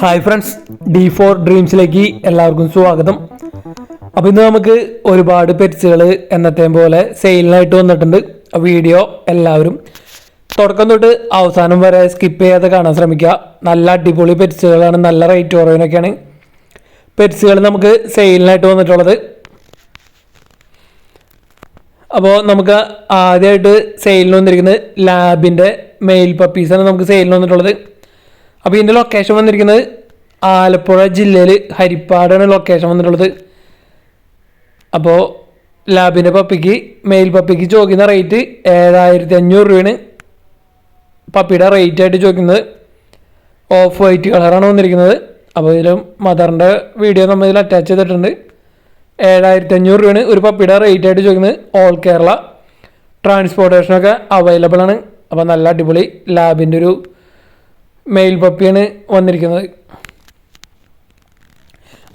Hi friends, D4 ഡ്രീംസിലേക്ക് എല്ലാവർക്കും സ്വാഗതം. അപ്പോൾ ഇന്ന് നമുക്ക് ഒരുപാട് പെറ്റ്സുകൾ എന്നത്തെയും പോലെ സെയിലിനായിട്ട് വന്നിട്ടുണ്ട്. വീഡിയോ എല്ലാവരും തുടക്കം തൊട്ട് അവസാനം വരെ സ്കിപ്പ് ചെയ്യാതെ കാണാൻ ശ്രമിക്കുക. നല്ല അടിപൊളി പെറ്റ്സുകളാണ്, നല്ല റേറ്റ് കുറവിനൊക്കെയാണ് പെറ്റ്സുകൾ നമുക്ക് സെയിലിനായിട്ട് വന്നിട്ടുള്ളത്. അപ്പോൾ നമുക്ക് ആദ്യമായിട്ട് സെയിലിന് വന്നിരിക്കുന്നത് ലാബിൻ്റെ മെയിൽ പപ്പീസാണ് നമുക്ക് സെയിലിന് വന്നിട്ടുള്ളത്. അപ്പോൾ ഇതിൻ്റെ ലൊക്കേഷൻ വന്നിരിക്കുന്നത് ആലപ്പുഴ ജില്ലയിൽ ഹരിപ്പാടാണ് ലൊക്കേഷൻ വന്നിട്ടുള്ളത്. അപ്പോൾ ലാബിൻ്റെ പപ്പിക്ക് മെയിൽ പപ്പിക്ക് ചോദിക്കുന്ന റേറ്റ് 7500 രൂപയാണ് പപ്പിയുടെ റേറ്റ് ആയിട്ട് ചോദിക്കുന്നത്. ഓഫ് വൈറ്റ് കളറാണ് വന്നിരിക്കുന്നത്. അപ്പോൾ ഇതിലും മദറിൻ്റെ വീഡിയോ നമ്മൾ ഇതിൽ അറ്റാച്ച് ചെയ്തിട്ടുണ്ട്. 7500 രൂപയാണ് ഒരു പപ്പിയുടെ റേറ്റ് ആയിട്ട് ചോദിക്കുന്നത്. ഓൾ കേരള ട്രാൻസ്പോർട്ടേഷനൊക്കെ അവൈലബിൾ ആണ്. അപ്പോൾ നല്ല അടിപൊളി ലാബിൻ്റെ ഒരു മെയിൽ പപ്പിയാണ് വന്നിരിക്കുന്നത്.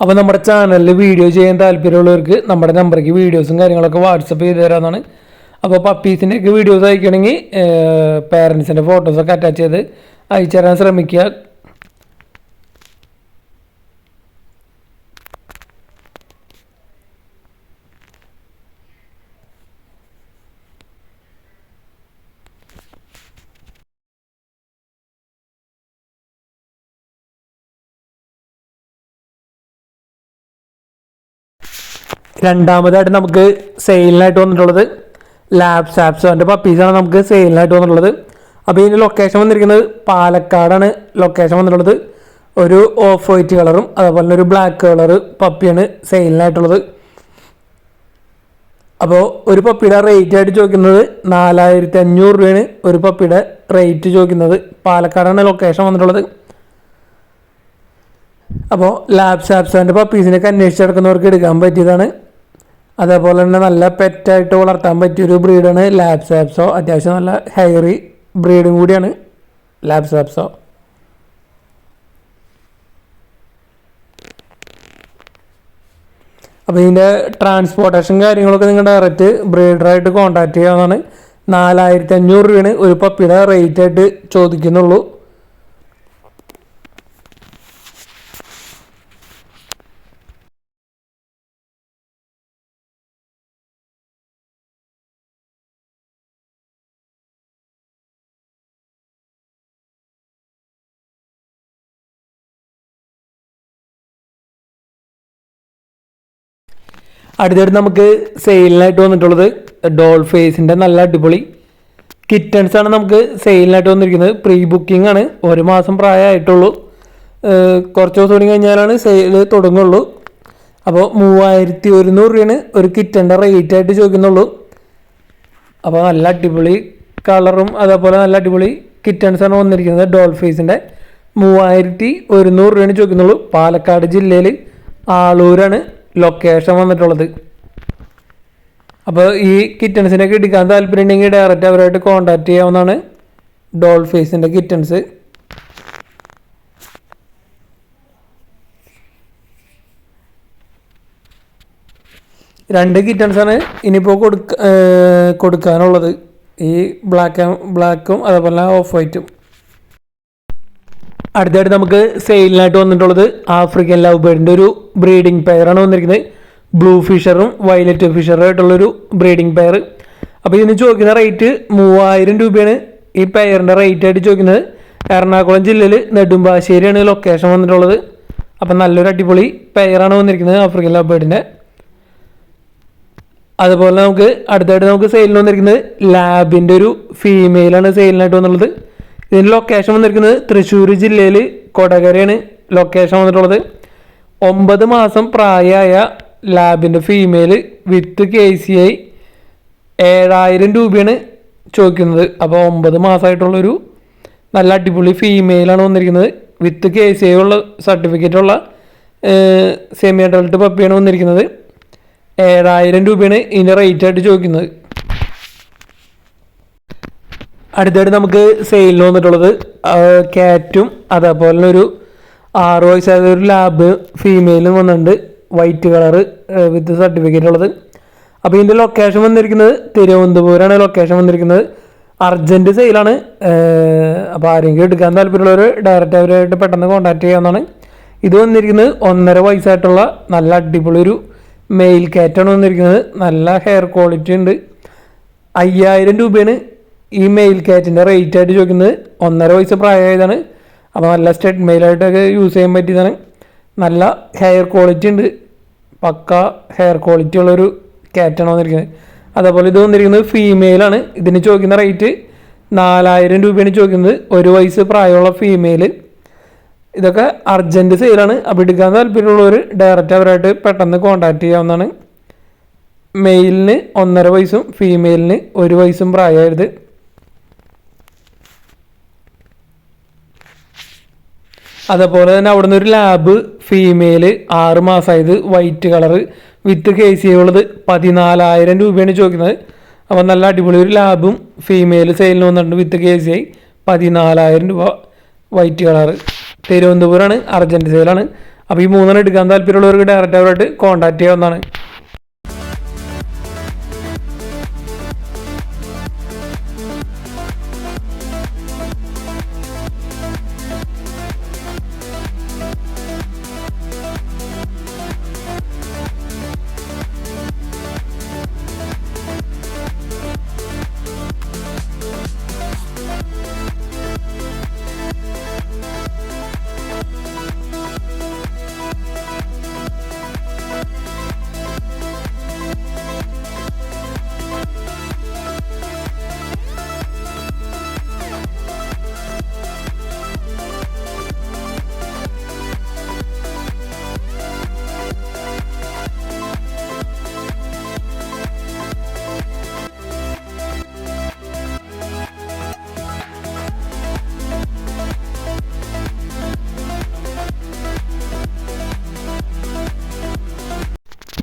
അപ്പോൾ നമ്മുടെ ചാനലിൽ വീഡിയോ ചെയ്യാൻ താല്പര്യമുള്ളവർക്ക് നമ്മുടെ നമ്പറേക്ക് വീഡിയോസും കാര്യങ്ങളൊക്കെ വാട്സപ്പ് ചെയ്ത് തരാമെന്നാണ്. അപ്പോൾ പപ്പീസിൻ്റെയൊക്കെ വീഡിയോസ് അയക്കുകയാണെങ്കിൽ പേരൻസിൻ്റെ ഫോട്ടോസൊക്കെ അറ്റാച്ച് ചെയ്ത് അയച്ചു തരാൻ ശ്രമിക്കുക. രണ്ടാമതായിട്ട് നമുക്ക് സെയിലിനായിട്ട് വന്നിട്ടുള്ളത് ലാബ് സാപ്സോൻ്റെ പപ്പീസാണ് നമുക്ക് സെയിലിനായിട്ട് വന്നിട്ടുള്ളത്. അപ്പോൾ ഇതിൻ്റെ ലൊക്കേഷൻ വന്നിരിക്കുന്നത് പാലക്കാടാണ് ലൊക്കേഷൻ വന്നിട്ടുള്ളത്. ഒരു ഓഫ് വൈറ്റ് കളറും അതുപോലെ തന്നെ ഒരു ബ്ലാക്ക് കളറ് പപ്പിയാണ് സെയിലിനായിട്ടുള്ളത്. അപ്പോൾ ഒരു പപ്പിയുടെ റേറ്റ് ആയിട്ട് ചോദിക്കുന്നത് 4500 രൂപയാണ് ഒരു പപ്പിയുടെ റേറ്റ് ചോദിക്കുന്നത്. പാലക്കാടാണ് ലൊക്കേഷൻ വന്നിട്ടുള്ളത്. അപ്പോൾ ലാബ് സാപ്സോൻ്റെ പപ്പീസിനൊക്കെ അന്വേഷിച്ചെടുക്കുന്നവർക്ക് എടുക്കാൻ പറ്റിയതാണ്. അതേപോലെ തന്നെ നല്ല പെറ്റായിട്ട് വളർത്താൻ പറ്റിയൊരു ബ്രീഡാണ് ലാബ് സാപ്സോ. അത്യാവശ്യം നല്ല ഹെയറി ബ്രീഡും കൂടിയാണ് ലാബ് സാപ്സോ. അപ്പോൾ ഇതിൻ്റെ ട്രാൻസ്പോർട്ടേഷൻ കാര്യങ്ങളൊക്കെ നിങ്ങൾ ഡയറക്റ്റ് ബ്രീഡറായിട്ട് കോൺടാക്ട് ചെയ്യാവുന്നതാണ്. 4500 രൂപയാണ് ഒരു പപ്പിയുടെ റേറ്റ് ആയിട്ട് ചോദിക്കുന്നുള്ളൂ. അടുത്തായിട്ട് നമുക്ക് സെയിലിനായിട്ട് വന്നിട്ടുള്ളത് ഡോൾ ഫേസിൻ്റെ നല്ല അടിപൊളി കിറ്റൻസ് ആണ് നമുക്ക് സെയിലിനായിട്ട് വന്നിരിക്കുന്നത്. പ്രീ ബുക്കിംഗ് ആണ്. 1 മാസം പ്രായമായിട്ടുള്ളൂ. കുറച്ച് ദിവസം കൂടി കഴിഞ്ഞാലാണ് സെയിൽ തുടങ്ങുള്ളൂ. അപ്പോൾ 3100 രൂപയാണ് ഒരു കിറ്റൻ്റെ റേറ്റ് ആയിട്ട് ചോദിക്കുന്നുള്ളൂ. അപ്പോൾ നല്ല അടിപൊളി കളറും അതേപോലെ നല്ല അടിപൊളി കിറ്റൻസ് ആണ് വന്നിരിക്കുന്നത്. ഡോൾ ഫേസിൻ്റെ 3100 രൂപയാണ് ചോദിക്കുന്നുള്ളൂ. പാലക്കാട് ജില്ലയിൽ ആളൂരാണ് ലൊക്കേഷൻ വന്നിട്ടുള്ളത്. അപ്പോൾ ഈ കിറ്റൻസിനൊക്കെ എടുക്കാൻ താല്പര്യം ഉണ്ടെങ്കിൽ ഡയറക്റ്റ് അവരായിട്ട് കോൺടാക്ട് ചെയ്യാവുന്നതാണ്. ഡോൾ ഫേസിൻ്റെ കിറ്റൻസ് രണ്ട് കിറ്റൻസാണ് ഇനിയിപ്പോൾ കൊടുക്കാനുള്ളത്. ഈ ബ്ലാക്കും അതേപോലെ ഓഫ് വൈറ്റും. അടുത്തായിട്ട് നമുക്ക് സെയിലിനായിട്ട് വന്നിട്ടുള്ളത് ആഫ്രിക്കൻ ലവ് ബേർഡിൻ്റെ ഒരു ബ്രീഡിംഗ് പെയറാണ് വന്നിരിക്കുന്നത്. ബ്ലൂ ഫിഷറും വയലറ്റ് ഫിഷറും ആയിട്ടുള്ളൊരു ബ്രീഡിംഗ് പെയർ. അപ്പോൾ ഇതിന് ചോദിക്കുന്ന റേറ്റ് 3000 രൂപയാണ് ഈ പെയറിൻ്റെ റേറ്റ് ആയിട്ട് ചോദിക്കുന്നത്. എറണാകുളം ജില്ലയിൽ നെടുമ്പാശ്ശേരിയാണ് ലൊക്കേഷൻ വന്നിട്ടുള്ളത്. അപ്പം നല്ലൊരു അടിപൊളി പെയറാണ് വന്നിരിക്കുന്നത് ആഫ്രിക്കൻ ലവ് ബേർഡിൻ്റെ. അതുപോലെ നമുക്ക് അടുത്തായിട്ട് നമുക്ക് സെയിലിന് വന്നിരിക്കുന്നത് ലാബിൻ്റെ ഒരു ഫീമെയിലാണ് സെയിലിനായിട്ട് വന്നിട്ടുള്ളത്. ഇതിൻ്റെ ലൊക്കേഷൻ വന്നിരിക്കുന്നത് തൃശ്ശൂർ ജില്ലയിൽ കൊടകരയാണ് ലൊക്കേഷൻ വന്നിട്ടുള്ളത്. 9 മാസം പ്രായമായ ലാബിൻ്റെ ഫീമെയിൽ വിത്ത് KCI 7000 രൂപയാണ് ചോദിക്കുന്നത്. അപ്പോൾ 9 മാസമായിട്ടുള്ളൊരു നല്ല അടിപൊളി ഫീമെയിലാണ് വന്നിരിക്കുന്നത്. വിത്ത് KCI ഉള്ള സർട്ടിഫിക്കറ്റുള്ള സെമി അഡൾട്ട് പപ്പിയാണ് വന്നിരിക്കുന്നത്. 7000 രൂപയാണ് ഇതിൻ്റെ റേറ്റ് ആയിട്ട് ചോദിക്കുന്നത്. അടുത്തായിട്ട് നമുക്ക് സെയിലിന് വന്നിട്ടുള്ളത് ക്യാറ്റും അതേപോലെ തന്നെ ഒരു 6 വയസ്സായ ഒരു ലാബ് ഫീമെയിലും വന്നിട്ടുണ്ട്. വൈറ്റ് കളറ് വിത്ത് സർട്ടിഫിക്കറ്റ് ഉള്ളത്. അപ്പോൾ ഇതിൻ്റെ ലൊക്കേഷൻ വന്നിരിക്കുന്നത് തിരുവനന്തപുരമാണ് ലൊക്കേഷൻ വന്നിരിക്കുന്നത്. അർജൻറ്റ് സെയിലാണ്. അപ്പോൾ ആരെങ്കിലും എടുക്കാൻ താല്പര്യമുള്ളവർ ഡയറക്റ്റ് അവരായിട്ട് പെട്ടെന്ന് കോൺടാക്ട് ചെയ്യാവുന്നതാണ്. ഇത് വന്നിരിക്കുന്നത് 1.5 വയസ്സായിട്ടുള്ള നല്ല അടിപൊളി ഒരു മെയിൽ കാറ്റാണ് വന്നിരിക്കുന്നത്. നല്ല ഹെയർ ക്വാളിറ്റി ഉണ്ട്. 5000 രൂപയാണ് ഈ മെയിൽ കാറ്റിൻ്റെ റേറ്റ് ആയിട്ട് ചോദിക്കുന്നത്. 1.5 വയസ്സ് പ്രായമായതാണ്. അപ്പോൾ നല്ല സ്റ്റഡ് മെയിലായിട്ടൊക്കെ യൂസ് ചെയ്യാൻ പറ്റിയതാണ്. നല്ല ഹെയർ ക്വാളിറ്റി ഉണ്ട്. പക്ക ഹെയർ ക്വാളിറ്റി ഉള്ളൊരു കാറ്റാണ് വന്നിരിക്കുന്നത്. അതേപോലെ ഇത് വന്നിരിക്കുന്നത് ഫീമെയിലാണ്. ഇതിന് ചോദിക്കുന്ന റേറ്റ് 4000 രൂപയാണ് ചോദിക്കുന്നത്. 1 വയസ്സ് പ്രായമുള്ള ഫീമെയിൽ. ഇതൊക്കെ അർജൻറ്റ് സെയിലാണ്. അപ്പോൾ എടുക്കാൻ താല്പര്യമുള്ളവർ ഡയറക്റ്റ് അവരായിട്ട് പെട്ടെന്ന് കോൺടാക്ട് ചെയ്യാവുന്നതാണ്. മെയിലിന് 1.5 വയസ്സും ഫീമെയിലിന് 1 വയസ്സും പ്രായമായത്. അതേപോലെ തന്നെ അവിടെ നിന്ന് ഒരു ലാബ് ഫീമെയിൽ 6 മാസമായത് വൈറ്റ് കളറ് വിത്ത് കേസി ഉള്ളത് 14,000 രൂപയാണ് ചോദിക്കുന്നത്. അപ്പോൾ നല്ല അടിപൊളി ഒരു ലാബും ഫീമെയിൽ സെയിലിന് വന്നിട്ടുണ്ട് വിത്ത് കേസി ആയി 14,000 രൂപ വൈറ്റ് കളറ്. തിരുവനന്തപുരമാണ്, അർജൻറ്റ് സെയിലാണ്. അപ്പോൾ ഈ 3 എടുക്കാൻ താല്പര്യമുള്ളവർക്ക് ഡയറക്റ്റ് അവരായിട്ട് കോൺടാക്ട് ചെയ്യാവുന്നതാണ്.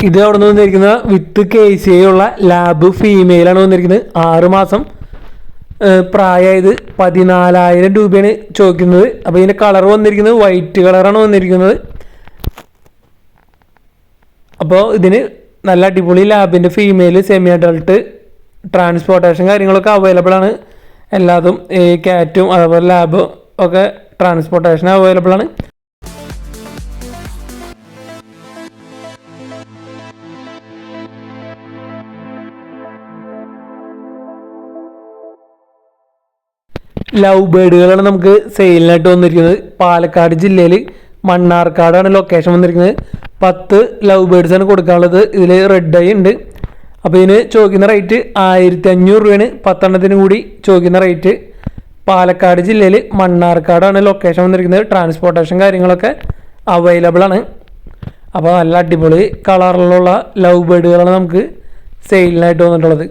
ഇത് അവിടെ നിന്ന് വന്നിരിക്കുന്ന വിത്ത് കേസി ഉള്ള ലാബ് ഫീമെയിലാണ് വന്നിരിക്കുന്നത്. 6 മാസം പ്രായമായത് 14,000 രൂപയാണ് ചോദിക്കുന്നത്. അപ്പോൾ ഇതിൻ്റെ കളർ വന്നിരിക്കുന്നത് വൈറ്റ് കളറാണ് വന്നിരിക്കുന്നത്. അപ്പോൾ ഇതിന് നല്ല അടിപൊളി ലാബിൻ്റെ ഫീമെയിൽ സെമി അഡൾട്ട് ട്രാൻസ്പോർട്ടേഷൻ കാര്യങ്ങളൊക്കെ അവൈലബിൾ ആണ്. എല്ലാതും ഈ കാറ്റും അതുപോലെ ലാബും ഒക്കെ ട്രാൻസ്പോർട്ടേഷൻ അവൈലബിൾ ആണ്. ലവ് ബേഡുകളാണ് നമുക്ക് സെയിലിനായിട്ട് വന്നിരിക്കുന്നത്. പാലക്കാട് ജില്ലയിൽ മണ്ണാർക്കാടാണ് ലൊക്കേഷൻ വന്നിരിക്കുന്നത്. 10 ലവ് ബേഡ്സാണ് കൊടുക്കാനുള്ളത്. ഇതിൽ റെഡ് ഐ ഉണ്ട്. അപ്പോൾ ഇതിന് ചോദിക്കുന്ന റേറ്റ് 1500 രൂപയാണ്. 10 എണ്ണത്തിന് കൂടി ചോദിക്കുന്ന റേറ്റ്. പാലക്കാട് ജില്ലയിൽ മണ്ണാർക്കാടാണ് ലൊക്കേഷൻ വന്നിരിക്കുന്നത്. ട്രാൻസ്പോർട്ടേഷൻ കാര്യങ്ങളൊക്കെ അവൈലബിൾ ആണ്. അപ്പോൾ നല്ല അടിപൊളി കളറിലുള്ള ലവ് ബേഡുകളാണ് നമുക്ക് സെയിലിനായിട്ട് വന്നിട്ടുള്ളത്.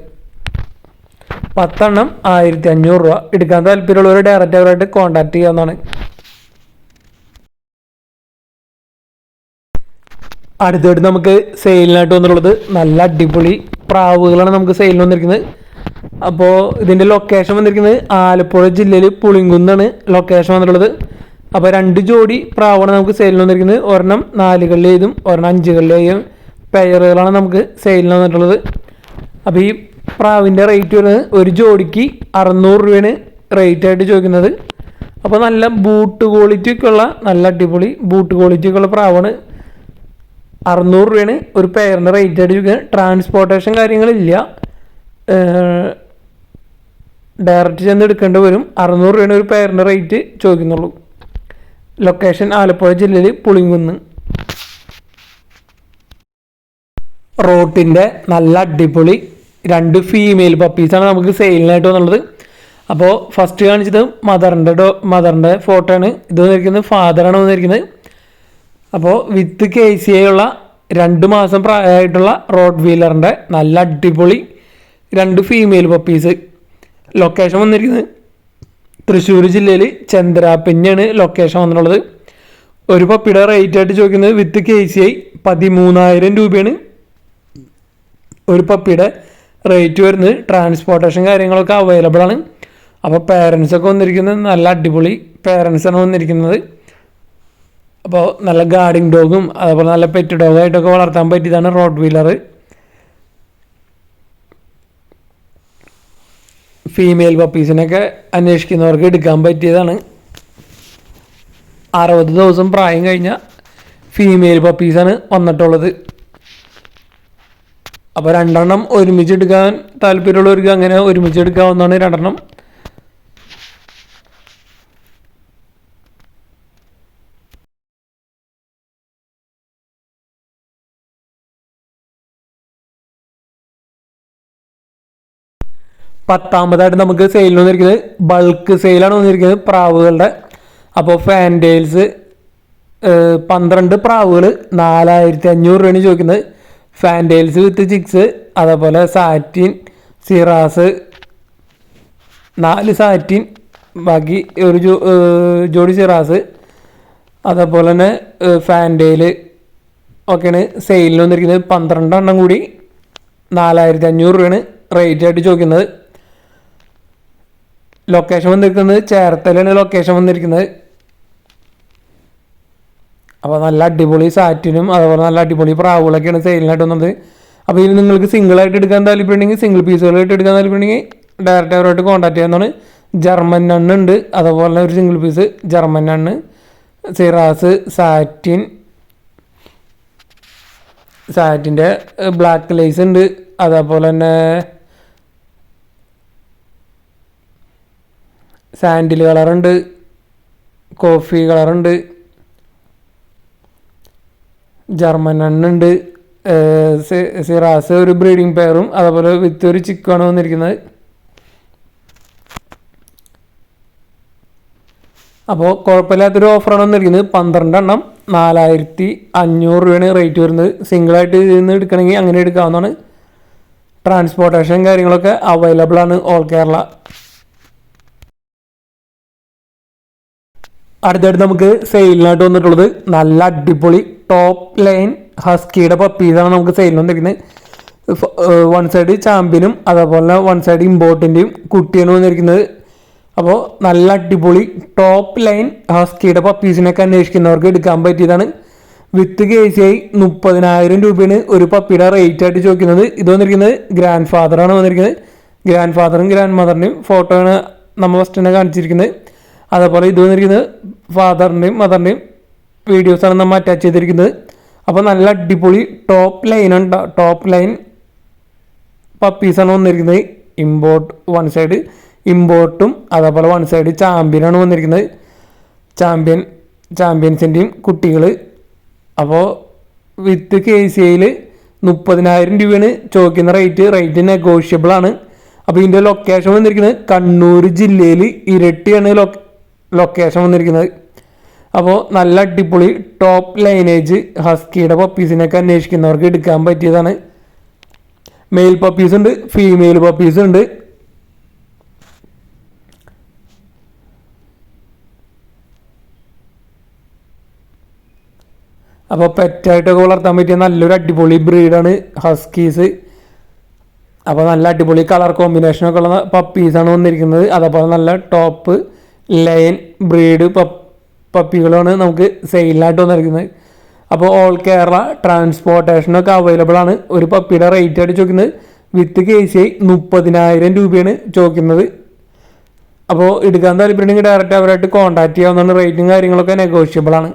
10 എണ്ണം 1500 രൂപ. എടുക്കാൻ താല്പര്യമുള്ളവർ ഡയറക്റ്റ് അവരായിട്ട് കോൺടാക്ട് ചെയ്യാവുന്നതാണ്. അടുത്തായിട്ട് നമുക്ക് സെയിലിനായിട്ട് വന്നിട്ടുള്ളത് നല്ല അടിപൊളി പ്രാവുകളാണ് നമുക്ക് സെയിലിന് വന്നിരിക്കുന്നത്. അപ്പോൾ ഇതിൻ്റെ ലൊക്കേഷൻ വന്നിരിക്കുന്നത് ആലപ്പുഴ ജില്ലയിൽ പുളിങ്കുന്നാണ് ലൊക്കേഷൻ വന്നിട്ടുള്ളത്. അപ്പോൾ 2 ജോഡി പ്രാവാണ് നമുക്ക് സെയിലിന് വന്നിരിക്കുന്നത്. ഒരെണ്ണം 4 കള്ളിയും ഒരെണ്ണം 5 കള്ളിയും പെയറുകളാണ് നമുക്ക് സെയിലിന് വന്നിട്ടുള്ളത്. അപ്പോൾ ഈ പ്രാവിൻ്റെ റേറ്റ് വരുന്നത് ഒരു ജോഡിക്ക് 600 രൂപയാണ് റേറ്റ് ആയിട്ട് ചോദിക്കുന്നത്. അപ്പോൾ നല്ല ബൂട്ട് ക്വാളിറ്റി ഒക്കെ ഉള്ള നല്ല അടിപൊളി ബൂട്ട് ക്വാളിറ്റി ഒക്കെ ഉള്ള പ്രാവാണ്. 600 രൂപയാണ് ഒരു പെയറിൻ്റെ റേറ്റ് ആയിട്ട് ചോദിക്കുന്നത്. ട്രാൻസ്പോർട്ടേഷൻ കാര്യങ്ങളില്ല, ഡയറക്റ്റ് ചെന്ന് എടുക്കേണ്ടി വരും. 600 രൂപയാണ് ഒരു പെയറിൻ്റെ റേറ്റ് ചോദിക്കുന്നുള്ളൂ. ലൊക്കേഷൻ ആലപ്പുഴ ജില്ലയിൽ പുളിങ്കുന്ന്. റോട്ടിൻ്റെ നല്ല അടിപൊളി 2 ഫീമെയിൽ പപ്പീസാണ് നമുക്ക് സെയിലിനായിട്ട് വന്നുള്ളത്. അപ്പോൾ ഫസ്റ്റ് കാണിച്ചത് മദറിൻ്റെ ഫോട്ടോ ആണ്. ഇത് വന്നിരിക്കുന്നത് ഫാദറാണ് വന്നിരിക്കുന്നത്. അപ്പോൾ വിത്ത് കേസി ഉള്ള 2 മാസം പ്രായമായിട്ടുള്ള റോഡ് വീലറിൻ്റെ നല്ല അടിപൊളി 2 ഫീമെയിൽ പപ്പീസ്. ലൊക്കേഷൻ വന്നിരിക്കുന്നത് തൃശ്ശൂർ ജില്ലയിൽ ചന്ദ്രാപ്പിന്നാണ് ലൊക്കേഷൻ വന്നിട്ടുള്ളത്. ഒരു പപ്പിയുടെ റേറ്റ് ആയിട്ട് ചോദിക്കുന്നത് വിത്ത് കേസി 13,000 രൂപയാണ് ഒരു പപ്പിയുടെ റേറ്റ് വരുന്നത്. ട്രാൻസ്പോർട്ടേഷൻ കാര്യങ്ങളൊക്കെ അവൈലബിൾ ആണ്. അപ്പോൾ പേരൻസൊക്കെ വന്നിരിക്കുന്നത് നല്ല അടിപൊളി പേരൻസാണ് വന്നിരിക്കുന്നത്. അപ്പോൾ നല്ല ഗാർഡിങ് ഡോഗും അതുപോലെ നല്ല പെറ്റ് ഡോഗായിട്ടൊക്കെ വളർത്താൻ പറ്റിയതാണ് റോഡ് വീലർ. ഫീമെയിൽ പപ്പീസിനൊക്കെ അന്വേഷിക്കുന്നവർക്ക് എടുക്കാൻ പറ്റിയതാണ്. 60 ദിവസം പ്രായം കഴിഞ്ഞ ഫീമെയിൽ പപ്പീസാണ് വന്നിട്ടുള്ളത്. അപ്പോൾ 2 ഒരുമിച്ച് എടുക്കാൻ താല്പര്യമുള്ളവർക്ക് അങ്ങനെ ഒരുമിച്ച് എടുക്കാവുന്നതാണ് 2. പത്താമതായിട്ട് നമുക്ക് സെയിലിന് വന്നിരിക്കുന്നത് ബൾക്ക് സെയിലാണ് വന്നിരിക്കുന്നത് പ്രാവുകളുടെ. അപ്പോൾ ഫാൻറ്റെയിൽസ് 12 പ്രാവുകൾ 4500 രൂപയാണ് ചോദിക്കുന്നത്. ഫാൻറ്റെയിൽസ് വിത്ത് ചിക്സ്, അതേപോലെ സാറ്റിൻ, സിറാസ് 4 സാറ്റിൻ, ബാക്കി ഒരു ജോഡി സിറാസ്, അതേപോലെ തന്നെ ഫാൻറ്റെയിൽ ഒക്കെയാണ് സെയിലിന് വന്നിരിക്കുന്നത്. 12 കൂടി 4500 രൂപയാണ് റേറ്റ് ആയിട്ട് ചോദിക്കുന്നത്. ലൊക്കേഷൻ വന്നിരിക്കുന്നത് ചേർത്തലാണ് ലൊക്കേഷൻ വന്നിരിക്കുന്നത്. അപ്പോൾ നല്ല അടിപൊളി സാറ്റിനും അതുപോലെ നല്ല അടിപൊളി പ്രാവുകളൊക്കെയാണ് സെയിലിനായിട്ട് വന്നത്. അപ്പോൾ ഇതിൽ നിങ്ങൾക്ക് സിംഗിളായിട്ട് എടുക്കാൻ താല്പര്യമുണ്ടെങ്കിൽ, സിംഗിൾ പീസുകളായിട്ട് എടുക്കാൻ താല്പര്യമുണ്ടെങ്കിൽ ഡയറക്റ്റ് അവരായിട്ട് കോൺടാക്ട് ചെയ്യാവുന്നതാണ്. ജർമ്മൻ നണ്ണുണ്ട്, അതുപോലെ ഒരു സിംഗിൾ പീസ് ജർമ്മൻ നണ്ണ്, സിറാസ്, സാറ്റിൻ്റെ ബ്ലാക്ക് ലേസ് ഉണ്ട്, അതേപോലെ തന്നെ സാൻഡിൽ കളറുണ്ട്, കോഫി കളറുണ്ട്, ജർമ്മൻ നണ്ണുണ്ട്, സിറാസ് ഒരു ബ്രീഡിംഗ് പെയറും അതേപോലെ വിത്ത് ഒരു ചിക്കുമാണ് വന്നിരിക്കുന്നത്. അപ്പോൾ കുഴപ്പമില്ലാത്തൊരു ഓഫറാണ് വന്നിരിക്കുന്നത്. 12 4500 രൂപയാണ് റേറ്റ് വരുന്നത്. സിംഗിളായിട്ട് ഇതിൽ നിന്ന് എടുക്കണമെങ്കിൽ അങ്ങനെ എടുക്കാവുന്നതാണ്. ട്രാൻസ്പോർട്ടേഷൻ കാര്യങ്ങളൊക്കെ അവൈലബിൾ ആണ് ഓൾ കേരള. അടുത്തായിട്ട് നമുക്ക് സെയിലിനായിട്ട് വന്നിട്ടുള്ളത് നല്ല അടിപൊളി ടോപ്പ് ലൈൻ ഹസ്കിയുടെ പപ്പീസാണ് നമുക്ക് സെയിലിന് വന്നിരിക്കുന്നത്. 1 സൈഡ് ചാമ്പ്യനും അതേപോലെ 1 സൈഡ് ഇമ്പോർട്ടിൻ്റെയും കുട്ടിയാണ് വന്നിരിക്കുന്നത്. അപ്പോൾ നല്ല അടിപൊളി ടോപ്പ് ലൈൻ ഹസ്കിയുടെ പപ്പീസിനൊക്കെ അന്വേഷിക്കുന്നവർക്ക് എടുക്കാൻ പറ്റിയതാണ്. വിത്ത് KCI 30,000 രൂപയാണ് ഒരു പപ്പിയുടെ റേറ്റ് ആയിട്ട് ചോദിക്കുന്നത്. ഇത് വന്നിരിക്കുന്നത് ഗ്രാൻഡ് ഫാദറാണ് വന്നിരിക്കുന്നത്. ഗ്രാൻഡ് ഫാദറും ഗ്രാൻഡ് മദറിൻ്റെയും ഫോട്ടോയാണ് നമ്മൾ ഫസ്റ്റ് തന്നെ കാണിച്ചിരിക്കുന്നത്. അതേപോലെ ഇത് വന്നിരിക്കുന്നത് ഫാദറിൻ്റെയും മദറിൻ്റെയും വീഡിയോസാണ് നമ്മൾ അറ്റാച്ച് ചെയ്തിരിക്കുന്നത്. അപ്പോൾ നല്ല അടിപൊളി ടോപ്പ് ലൈൻ പപ്പീസാണ് വന്നിരിക്കുന്നത്. ഇമ്പോർട്ട് 1 സൈഡ് ഇമ്പോർട്ടും അതേപോലെ 1 സൈഡ് ചാമ്പ്യനാണ് വന്നിരിക്കുന്നത്. ചാമ്പ്യൻസിൻ്റെയും കുട്ടികൾ. അപ്പോൾ വിത്ത് KCIയിൽ 30,000 രൂപയാണ് ചോദിക്കുന്ന റേറ്റ് നെഗോഷ്യബിൾ ആണ്. അപ്പോൾ ഇതിൻ്റെ ലൊക്കേഷൻ വന്നിരിക്കുന്നത് കണ്ണൂർ ജില്ലയിൽ ഇരട്ടിയാണ് ലൊക്കേഷൻ വന്നിരിക്കുന്നത്. അപ്പോൾ നല്ല അടിപൊളി ടോപ്പ് ലൈനേജ് ഹസ്കിയുടെ പപ്പീസിനൊക്കെ അന്വേഷിക്കുന്നവർക്ക് എടുക്കാൻ പറ്റിയതാണ്. മെയിൽ പപ്പീസ് ഉണ്ട്, ഫീമെയിൽ പപ്പീസ് ഉണ്ട്. അപ്പോൾ പെറ്റായിട്ടൊക്കെ വളർത്താൻ പറ്റിയ നല്ലൊരു അടിപൊളി ബ്രീഡാണ് ഹസ്കീസ്. അപ്പോൾ നല്ല അടിപൊളി കളർ കോമ്പിനേഷനൊക്കെ ഉള്ള പപ്പീസാണ് വന്നിരിക്കുന്നത്. അതേപോലെ നല്ല ടോപ്പ് ലൈൻ ബ്രീഡ് പപ്പികളാണ് നമുക്ക് സെയിലിനായിട്ട് വന്നിരിക്കുന്നത്. അപ്പോൾ ഓൾ കേരള ട്രാൻസ്പോർട്ടേഷനൊക്കെ അവൈലബിൾ ആണ്. ഒരു പപ്പിയുടെ റേറ്റ് ആയിട്ട് ചോദിക്കുന്നത് വിത്ത് KCI 30,000 രൂപയാണ് ചോദിക്കുന്നത്. അപ്പോൾ എടുക്കാൻ താല്പര്യമുണ്ടെങ്കിൽ ഡയറക്റ്റ് അവരായിട്ട് കോൺടാക്ട് ചെയ്യാവുന്നതാണ്. റേറ്റും കാര്യങ്ങളൊക്കെ നെഗോഷ്യബിൾ ആണ്.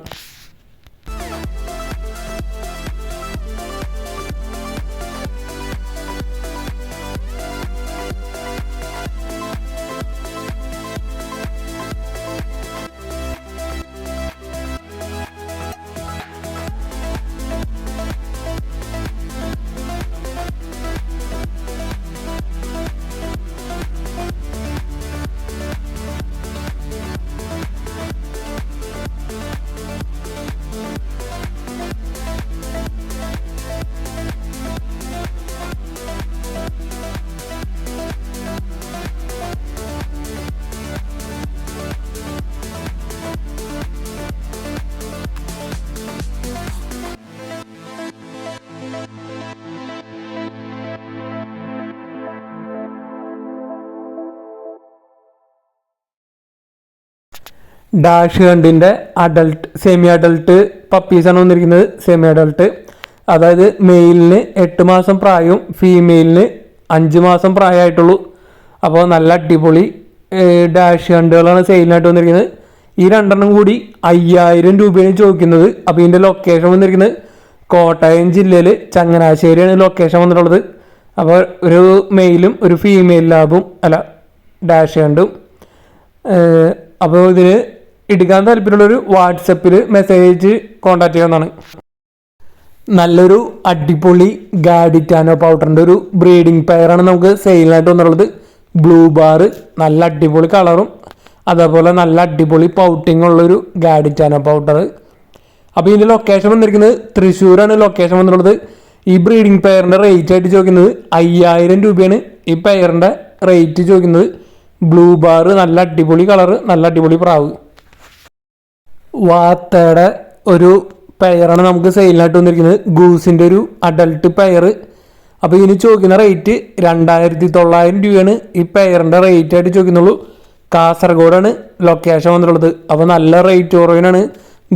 ഡാഷ് ഹണ്ടിൻ്റെ സെമി അഡൾട്ട് പപ്പീസാണ് വന്നിരിക്കുന്നത്. സെമി അഡൾട്ട് അതായത് മെയിലിന് 8 മാസം പ്രായവും ഫീമെയിലിന് 5 മാസം പ്രായമായിട്ടുള്ളൂ. അപ്പോൾ നല്ല അടിപൊളി ഡാഷ് ഹണ്ടുകളാണ് സെയിലിനായിട്ട് വന്നിരിക്കുന്നത്. ഈ രണ്ടെണ്ണം കൂടി 5000 രൂപയാണ് ചോദിക്കുന്നത്. അപ്പോൾ ഇതിൻ്റെ ലൊക്കേഷൻ വന്നിരിക്കുന്നത് കോട്ടയം ജില്ലയിൽ ചങ്ങനാശ്ശേരിയാണ് ലൊക്കേഷൻ വന്നിട്ടുള്ളത്. അപ്പോൾ ഒരു മെയിലും ഒരു ഫീമെയിൽ ലാബും അല്ല ഡാഷ് ഹണ്ടും. അപ്പോൾ ഇതിന് എടുക്കാൻ താല്പര്യമുള്ളൊരു വാട്സപ്പിൽ മെസ്സേജ് കോൺടാക്ട് ചെയ്യാവുന്നതാണ്. നല്ലൊരു അടിപൊളി ഗാഡിറ്റാനോ പൗഡറിൻ്റെ ഒരു ബ്രീഡിംഗ് പെയറാണ് നമുക്ക് സെയിലിനായിട്ട് വന്നിട്ടുള്ളത്. ബ്ലൂ ബാർ, നല്ല അടിപൊളി കളറും അതേപോലെ നല്ല അടിപൊളി പൗട്ടിങ് ഉള്ളൊരു ഗാഡിറ്റാനോ പൗഡർ. അപ്പോൾ ഇതിൻ്റെ ലൊക്കേഷൻ വന്നിരിക്കുന്നത് തൃശ്ശൂരാണ് ലൊക്കേഷൻ വന്നിട്ടുള്ളത്. ഈ ബ്രീഡിംഗ് പെയറിൻ്റെ റേറ്റ് ആയിട്ട് ചോദിക്കുന്നത് 5000 രൂപയാണ് ഈ പെയറിൻ്റെ റേറ്റ് ചോദിക്കുന്നത്. ബ്ലൂ ബാർ, നല്ല അടിപൊളി കളറ്, നല്ല അടിപൊളി പ്രാവ്. വാത്തയുടെ ഒരു പെയറാണ് നമുക്ക് സെയിലിനായിട്ട് വന്നിരിക്കുന്നത്. ഗൂസിൻ്റെ ഒരു അഡൽട്ട് പെയർ. അപ്പോൾ ഇതിന് ചോദിക്കുന്ന റേറ്റ് 2900 രൂപയാണ് ഈ പെയറിൻ്റെ റേറ്റ് ആയിട്ട് ചോദിക്കുന്നുള്ളൂ. കാസർഗോഡാണ് ലൊക്കേഷൻ വന്നിട്ടുള്ളത്. അപ്പോൾ നല്ല റേറ്റ് കുറവിനാണ്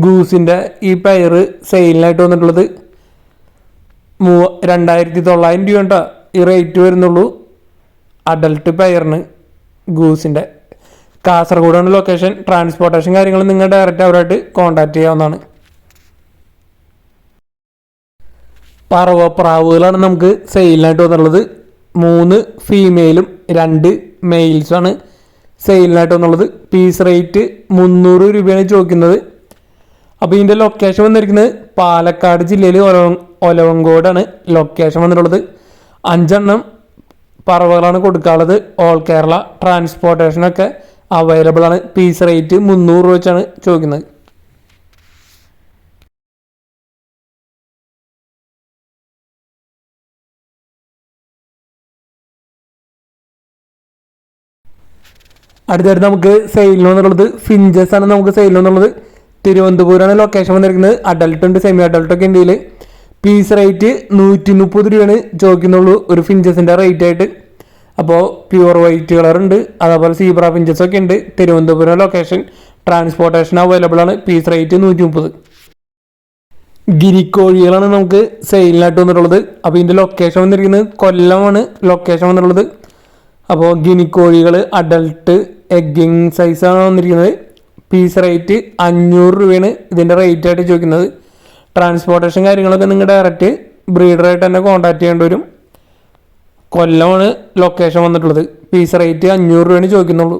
ഗൂസിൻ്റെ ഈ പെയർ സെയിലിനായിട്ട് വന്നിട്ടുള്ളത്. 2900 രൂപ കേട്ടോ ഈ റേറ്റ് വരുന്നുള്ളൂ അഡൽട്ട് പെയറിന് ഗൂസിൻ്റെ. കാസർഗോഡാണ് ലൊക്കേഷൻ. ട്രാൻസ്പോർട്ടേഷൻ കാര്യങ്ങൾ നിങ്ങൾ ഡയറക്റ്റ് അവരായിട്ട് കോൺടാക്ട് ചെയ്യാവുന്നതാണ്. പറവപ്രാവുകളാണ് നമുക്ക് സെയിലിനായിട്ട് വന്നിട്ടുള്ളത്. 3 ഫീമെയിലും 2 മെയിൽസുമാണ് സെയിലിനായിട്ട് വന്നുള്ളത്. പീസ് റേറ്റ് 300 രൂപയാണ് ചോദിക്കുന്നത്. അപ്പോൾ ഇതിൻ്റെ ലൊക്കേഷൻ വന്നിരിക്കുന്നത് പാലക്കാട് ജില്ലയിൽ ഒലവങ്കോടാണ് ലൊക്കേഷൻ വന്നിട്ടുള്ളത്. 5 എണ്ണം പറവകളാണ് കൊടുക്കാനുള്ളത്. ഓൾ കേരള ട്രാൻസ്പോർട്ടേഷനൊക്കെ അവൈലബിൾ ആണ്. പീസ് റേറ്റ് 300 രൂപ വെച്ചാണ് ചോദിക്കുന്നത്. അടുത്തായിട്ട് നമുക്ക് സെയിലിന് വന്നുള്ളത് ഫിഞ്ചസ് ആണ് നമുക്ക് സെയിലിന് വന്നുള്ളത്. തിരുവനന്തപുരമാണ് ലൊക്കേഷൻ വന്നിരിക്കുന്നത്. അഡൽട്ട് ഉണ്ട്, സെമി അഡൽട്ടൊക്കെ ഇന്ത്യയിൽ. പീസ് റേറ്റ് 130 രൂപയാണ് ചോദിക്കുന്നുള്ളൂ ഒരു ഫിഞ്ചസിൻ്റെ റേറ്റ് ആയിട്ട്. അപ്പോൾ പ്യുവർ വൈറ്റ് കളർ ഉണ്ട്, അതേപോലെ സീബ്ര ഫിഞ്ചസ് ഒക്കെ ഉണ്ട്. തിരുവനന്തപുരം ലൊക്കേഷൻ, ട്രാൻസ്പോർട്ടേഷൻ അവൈലബിൾ ആണ്. Piece rate 130. ഗിരിക്കോഴികളാണ് നമുക്ക് സെയിലിനായിട്ട് വന്നിട്ടുള്ളത്. അപ്പോൾ ഇതിൻ്റെ ലൊക്കേഷൻ വന്നിരിക്കുന്നത് കൊല്ലമാണ് ലൊക്കേഷൻ വന്നിട്ടുള്ളത്. അപ്പോൾ ഗിനിക്കോഴികൾ അഡൽട്ട് എഗ്ഗിങ് സൈസാണ് വന്നിരിക്കുന്നത്. പീസ് റേറ്റ് 500 രൂപയാണ് ഇതിൻ്റെ റേറ്റ് ആയിട്ട് ചോദിക്കുന്നത്. ട്രാൻസ്പോർട്ടേഷൻ കാര്യങ്ങളൊക്കെ നിങ്ങൾ ഡയറക്റ്റ് ബ്രീഡറായിട്ട് തന്നെ കോൺടാക്ട് ചെയ്യേണ്ടി വരും. കൊല്ലമാണ് ലൊക്കേഷൻ വന്നിട്ടുള്ളത്. പീസ് റേറ്റ് 500 രൂപയാണ് ചോദിക്കുന്നുള്ളൂ.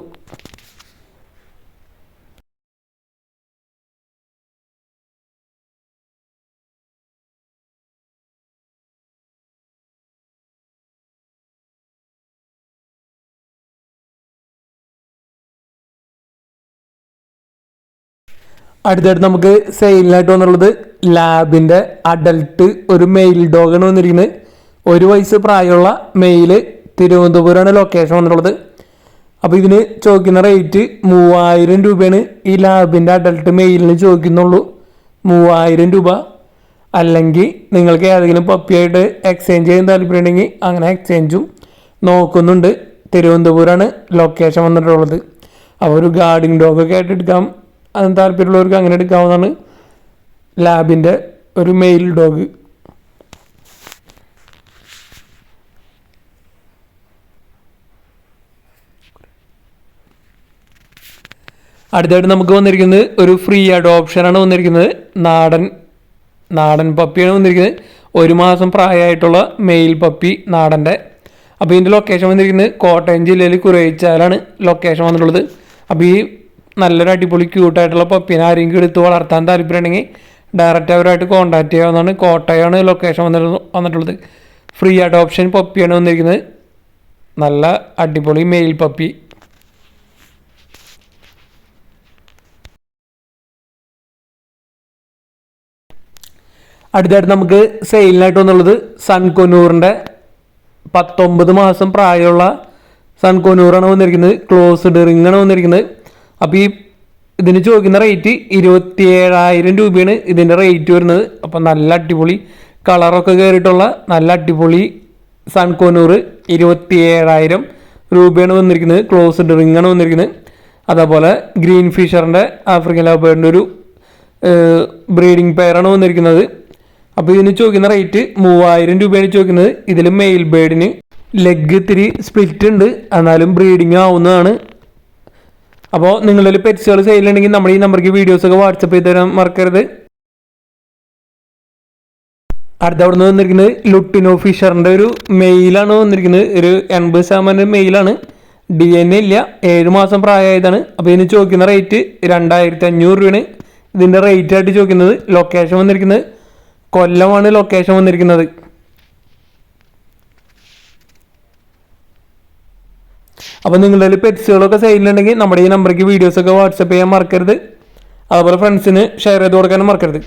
അടുത്തായിട്ട് നമുക്ക് സെയിലിനായിട്ട് വന്നിട്ടുള്ളത് ലാബിൻ്റെ അഡൽട്ട് ഒരു മെയിൽ ഡോഗാണ് വന്നിരിക്കുന്നത്. 1 വയസ്സ് പ്രായമുള്ള മെയില്. തിരുവനന്തപുരമാണ് ലൊക്കേഷൻ വന്നിട്ടുള്ളത്. അപ്പോൾ ഇതിന് ചോദിക്കുന്ന റേറ്റ് 3000 രൂപയാണ് ഈ ലാബിൻ്റെ അഡൽട്ട് മെയിലിന് ചോദിക്കുന്നുള്ളൂ. 3000 രൂപ. അല്ലെങ്കിൽ നിങ്ങൾക്ക് ഏതെങ്കിലും പപ്പിയായിട്ട് എക്സ്ചേഞ്ച് ചെയ്യാൻ താല്പര്യമുണ്ടെങ്കിൽ അങ്ങനെ എക്സ്ചേഞ്ചും നോക്കുന്നുണ്ട്. തിരുവനന്തപുരമാണ് ലൊക്കേഷൻ വന്നിട്ടുള്ളത്. അപ്പോൾ ഒരു ഗാർഡിങ് ഡോഗൊക്കെ ആയിട്ട് എടുക്കാം, അതിന് താല്പര്യമുള്ളവർക്ക് അങ്ങനെ എടുക്കാവുന്നതാണ്. ലാബിൻ്റെ ഒരു മെയിൽ ഡോഗ്. അടുത്തായിട്ട് നമുക്ക് വന്നിരിക്കുന്നത് ഒരു ഫ്രീ അഡോപ്ഷനാണ് വന്നിരിക്കുന്നത്. നാടൻ പപ്പിയാണ് വന്നിരിക്കുന്നത്. 1 മാസം പ്രായമായിട്ടുള്ള മെയിൽ പപ്പി നാടൻ്റെ. അപ്പോൾ ഇതിൻ്റെ ലൊക്കേഷൻ വന്നിരിക്കുന്നത് കോട്ടയം ജില്ലയിൽ കുറേച്ചാലാണ് ലൊക്കേഷൻ വന്നിട്ടുള്ളത്. അപ്പോൾ ഈ നല്ലൊരു അടിപൊളി ക്യൂട്ടായിട്ടുള്ള പപ്പീനെ ആരെങ്കിലും എടുത്ത് വളർത്താൻ താല്പര്യമുണ്ടെങ്കിൽ ഡയറക്റ്റ് അവരായിട്ട് കോൺടാക്ട് ചെയ്യാവുന്നതാണ്. കോട്ടയമാണ് ലൊക്കേഷൻ വന്നിട്ടുള്ളത്. ഫ്രീ അഡോപ്ഷൻ പപ്പിയാണ് വന്നിരിക്കുന്നത്. നല്ല അടിപൊളി മെയിൽ പപ്പി. അടുത്തായിട്ട് നമുക്ക് സെയിലിനായിട്ട് വന്നുള്ളത് സൺകൊനൂറിൻ്റെ 19 മാസം പ്രായമുള്ള സൺകൊനൂറാണ് വന്നിരിക്കുന്നത്. ക്ലോസ്ഡ് റിങ്ങാണ് വന്നിരിക്കുന്നത്. അപ്പോൾ ഇതിന് ചോദിക്കുന്ന റേറ്റ് 27000 രൂപയാണ് ഇതിൻ്റെ റേറ്റ് വരുന്നത്. അപ്പോൾ നല്ല അടിപൊളി കളറൊക്കെ കയറിയിട്ടുള്ള നല്ല അടിപൊളി സൺകൊനൂർ 27000 രൂപയാണ് വന്നിരിക്കുന്നത്. ക്ലോസ്ഡ് റിങ്ങാണ് വന്നിരിക്കുന്നത്. അതേപോലെ ഗ്രീൻ ഫിഷറിൻ്റെ ആഫ്രിക്കൻ ലവ് ബേർഡിൻ്റെ ഒരു ബ്രീഡിംഗ് പെയറാണ് വന്നിരിക്കുന്നത്. അപ്പോൾ ഇതിന് ചോദിക്കുന്ന റേറ്റ് 3000 രൂപയാണ് ചോദിക്കുന്നത്. ഇതിൽ മെയിൽ ബേർഡിന് ലെഗ് ഇത്തിരി സ്പ്ലിറ്റ് ഉണ്ട്, എന്നാലും ബ്രീഡിങ് ആവുന്നതാണ്. അപ്പോൾ നിങ്ങളിൽ പെറ്റ്സുകൾ സെയിലുണ്ടെങ്കിൽ നമ്മുടെ ഈ നമ്പർക്ക് വീഡിയോസൊക്കെ വാട്സപ്പ് ചെയ്ത് തരാൻ മറക്കരുത്. അടുത്ത അവിടെ നിന്ന് വന്നിരിക്കുന്നത് ലുട്ടിനോ ഫിഷറിൻ്റെ ഒരു മെയിലാണ് വന്നിരിക്കുന്നത്. ഒരു 80% മെയിലാണ്. DNA ഇല്ല, 7 മാസം പ്രായമായതാണ്. അപ്പോൾ ഇതിന് ചോദിക്കുന്ന റേറ്റ് 2500 രൂപയാണ് ഇതിൻ്റെ റേറ്റ് ആയിട്ട് ചോദിക്കുന്നത്. ലൊക്കേഷൻ വന്നിരിക്കുന്നത് കൊല്ലമാണ് ലൊക്കേഷൻ വന്നിരിക്കുന്നത്. അപ്പോൾ നിങ്ങളുടെ പെറ്റ്സുകളൊക്കെ സെയിലുണ്ടെങ്കിൽ നമ്മുടെ ഈ നമ്പർക്ക് വീഡിയോസൊക്കെ വാട്സപ്പ് ചെയ്യാൻ മറക്കരുത്. അതുപോലെ ഫ്രണ്ട്സിന് ഷെയർ ചെയ്ത് കൊടുക്കാനും മറക്കരുത്.